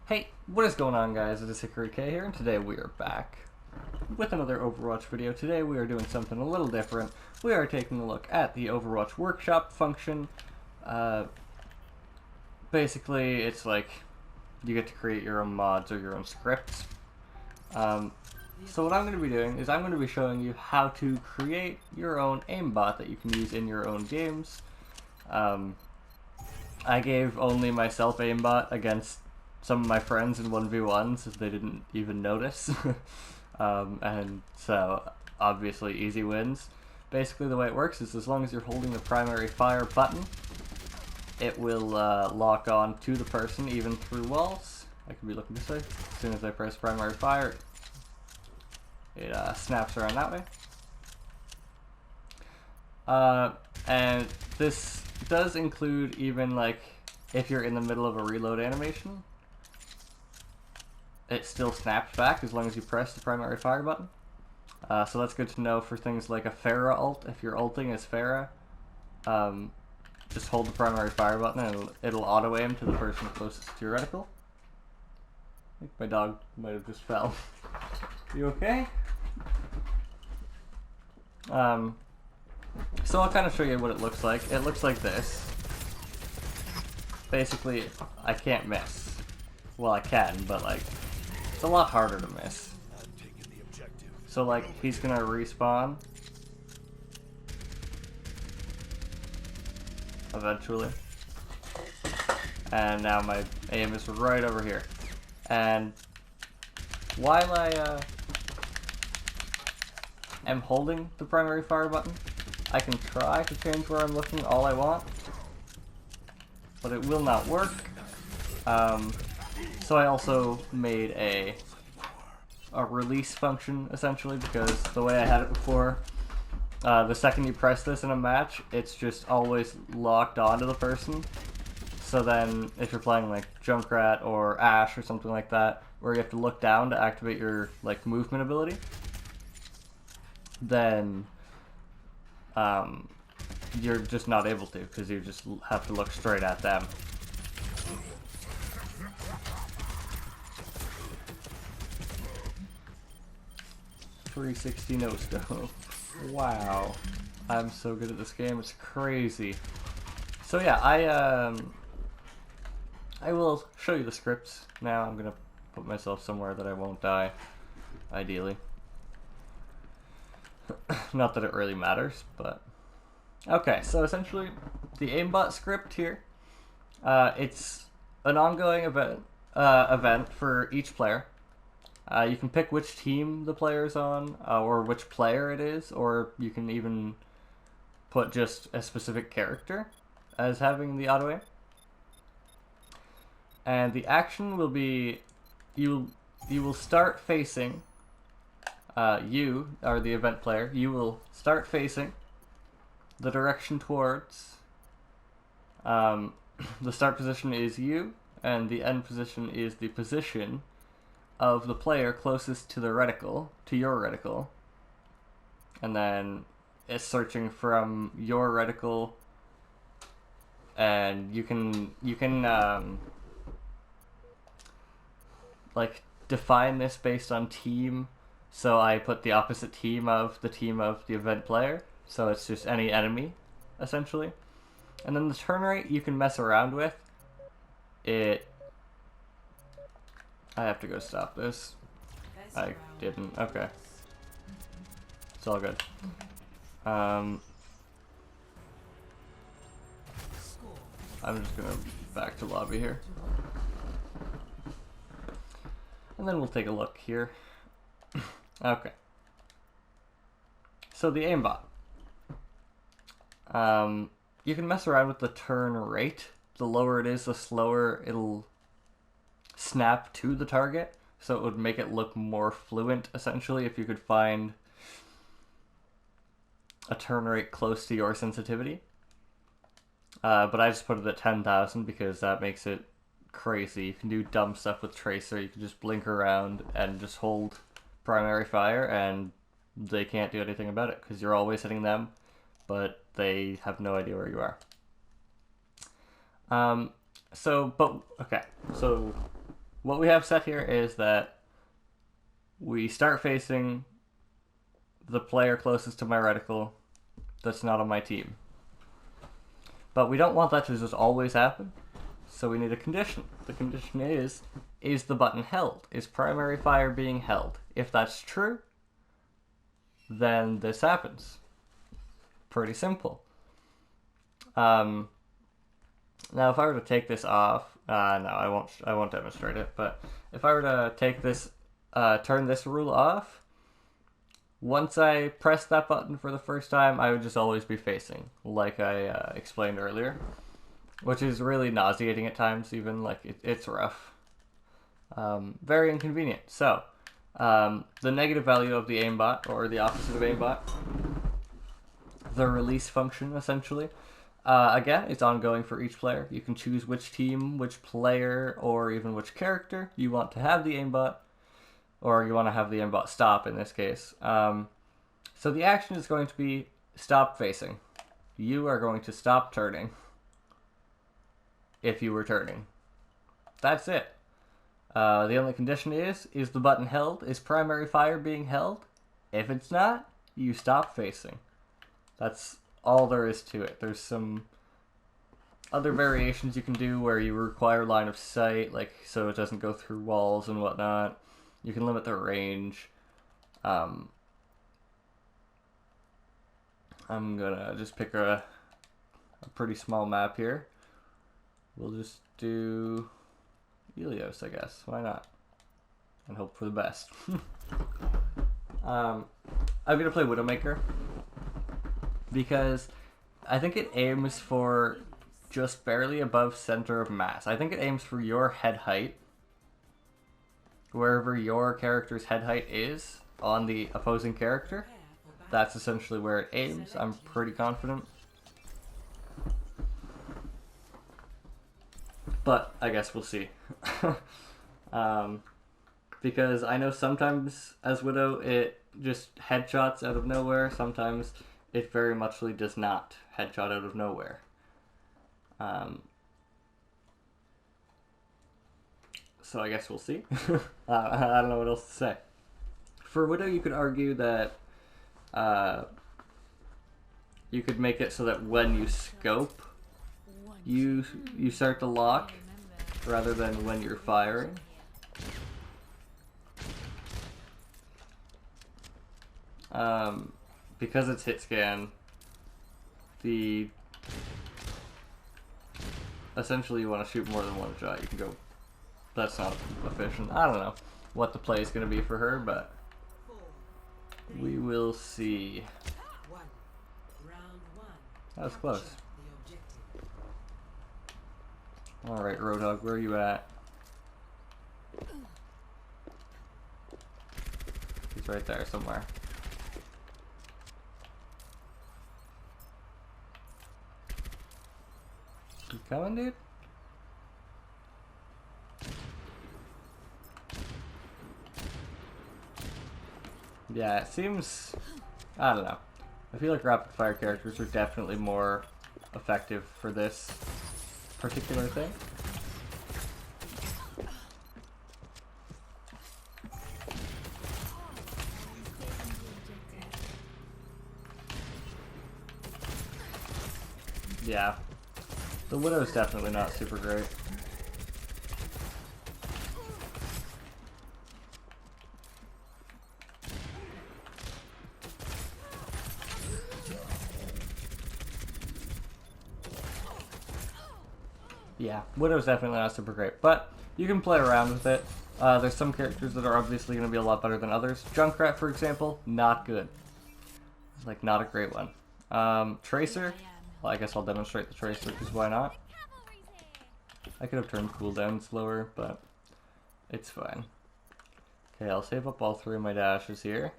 Hey, what is going on, guys? It is Hickory K here, and today we are back with another Overwatch video. Today we are doing something a little different. We are taking a look at the Overwatch Workshop function. Basically, it's like you get to create your own mods or your own scripts. So what I'm going to be doing is I'm going to be showing you how to create your own aimbot that you can use in your own games. I gave only myself aimbot against some of my friends in 1v1s if they didn't even notice. And so, obviously, easy wins. Basically, the way it works is as long as you're holding the primary fire button, it will lock on to the person, even through walls. I could be looking this way. As soon as I press primary fire, it snaps around that way. And this does include even, like, if you're in the middle of a reload animation, it still snaps back as long as you press the primary fire button. So that's good to know for things like a Pharah ult. If you're ulting as Pharah, just hold the primary fire button and it'll auto-aim to the person closest to your reticle. I think my dog might have just fell. You okay? So I'll kind of show you what it looks like. It looks like this. Basically, I can't miss. Well, I can, but like, it's a lot harder to miss. So like, he's gonna respawn eventually. And now my aim is right over here. And while I am holding the primary fire button, I can try to change where I'm looking all I want, but it will not work. So I also made a release function, essentially, because the way I had it before, the second you press this in a match, it's just always locked onto the person. So then, if you're playing like Junkrat or Ashe or something like that, where you have to look down to activate your like movement ability, then you're just not able to, because you just have to look straight at them. .360 no scope. Wow, I'm so good at this game. It's crazy. So yeah, I will show you the scripts now. I'm gonna put myself somewhere that I won't die, ideally. Not that it really matters, but okay. So essentially, the aimbot script here, it's an ongoing event for each player. You can pick which team the player's on, or which player it is, or you can even put just a specific character as having the auto aim. And the action will be, you will start facing, you are the event player, you will start facing the direction towards, the start position is you, and the end position is the position of the player closest to the reticle, to your reticle, and then it's searching from your reticle, and you can like define this based on team. So I put the opposite team of the event player, so it's just any enemy, essentially. And then the turn rate you can mess around with. I have to go stop this. I didn't. Okay. It's all good. I'm just gonna back to lobby here. And then we'll take a look here. Okay. So the aimbot. You can mess around with the turn rate. The lower it is, the slower it'll snap to the target, so it would make it look more fluent, essentially, if you could find a turn rate close to your sensitivity. But I just put it at 10,000 because that makes it crazy. You can do dumb stuff with Tracer. You can just blink around and just hold primary fire, and they can't do anything about it because you're always hitting them, but they have no idea where you are. Okay, so what we have set here is that we start facing the player closest to my reticle that's not on my team. But we don't want that to just always happen, so we need a condition. The condition is the button held? Is primary fire being held? If that's true, then this happens. Pretty simple. Now, if I were to take this off, no, I won't demonstrate it. But if I were to take this, turn this rule off, once I press that button for the first time, I would just always be facing, like I explained earlier, which is really nauseating at times. Even it's rough, very inconvenient. So, the negative value of the aimbot, or the opposite of aimbot, the release function essentially. Again, it's ongoing for each player. You can choose which team, which player, or even which character you want to have the aimbot, or you want to have the aimbot stop in this case. So the action is going to be stop facing. You are going to stop turning if you were turning. That's it. The only condition is the button held? Is primary fire being held? If it's not, you stop facing. That's all there is to it. There's some other variations you can do where you require line of sight, like so it doesn't go through walls and whatnot. You can limit the range. I'm gonna just pick a pretty small map here. We'll just do Helios, I guess. Why not? And hope for the best. I'm gonna play Widowmaker because I think it aims for just barely above center of mass. I think it aims for your head height. Wherever your character's head height is on the opposing character, that's essentially where it aims. I'm pretty confident. But I guess we'll see. Because I know sometimes as Widow it just headshots out of nowhere. Sometimes it very muchly does not headshot out of nowhere. So I guess we'll see. I don't know what else to say. For Widow, you could argue that you could make it so that when you scope, you start to lock rather than when you're firing. Because it's hit scan, essentially you want to shoot more than one shot. You can go. That's not efficient. I don't know what the play is going to be for her, but we will see. That was close. Alright, Roadhog, where are you at? He's right there somewhere. You coming, dude? Yeah, it seems... I don't know. I feel like rapid fire characters are definitely more effective for this particular thing. Yeah. The Widow's definitely not super great. Yeah, Widow's definitely not super great, but you can play around with it. There's some characters that are obviously going to be a lot better than others. Junkrat, for example, not good. Like, not a great one. Tracer, well, I guess I'll demonstrate the Tracer, because why not? I could have turned cooldowns lower, but it's fine. Okay, I'll save up all three of my dashes here.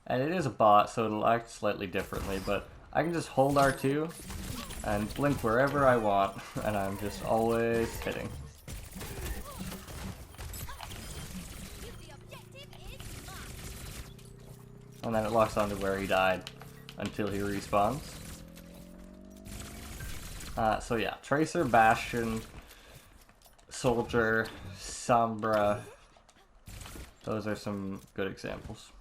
And it is a bot, so it'll act slightly differently, but I can just hold R2 and blink wherever I want, and I'm just always hitting. And then it locks onto where he died until he respawns. So yeah, Tracer, Bastion, Soldier, Sombra. Those are some good examples.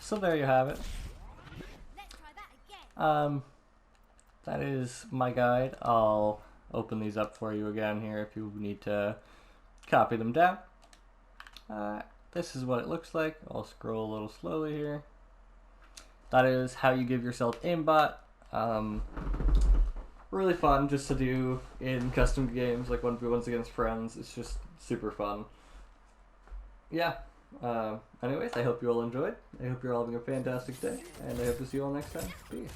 So there you have it. That is my guide. I'll open these up for you again here if you need to copy them down. This is what it looks like. I'll scroll a little slowly here. That is how you give yourself Aimbot. Really fun just to do in custom games, like 1v1s against friends. It's just super fun. Yeah. Anyways, I hope you all enjoyed. I hope you're all having a fantastic day, and I hope to see you all next time. Peace.